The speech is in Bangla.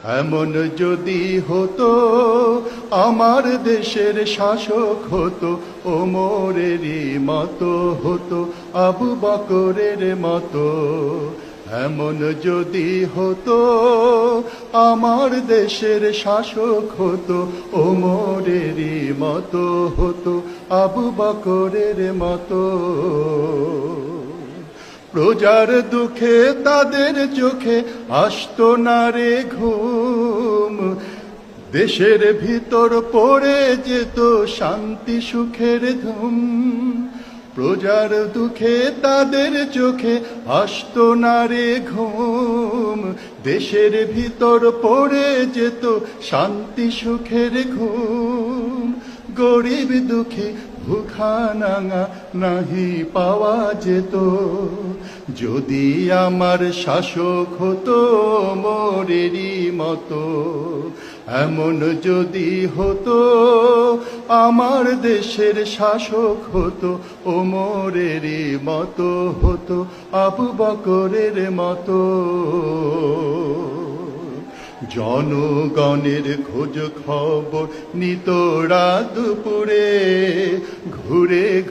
এমন যদি হতো আমার দেশের শাসক হতো ওমরেরই মতো হতো, আবু বকরের মতো। এমন যদি হতো আমার দেশের শাসক হতো ওমরেরই মতো হতো, আবু বকরের মতো। প্রজার দুঃখে তাদের চোখে আসতো না রে ঘুম, দেশের ভিতর পড়ে যেত শান্তি সুখের ধুম। প্রজার দুঃখে তাদের চোখে আসতো না রে ঘুম, দেশের ভিতর পড়ে যেত শান্তি সুখের ঘুম। গরিব দুঃখী ভুখা নাঙা নাহি পাওয়া যেত, যদি আমার শাসক হতো ওমরেরই মতো। এমন যদি হতো আমার দেশের শাসক হতো ওমরেরই মতো হতো, আবু বকরের মতো। জনগণের খোঁজ খবর নিত রাত দুপুরে, ঘুরে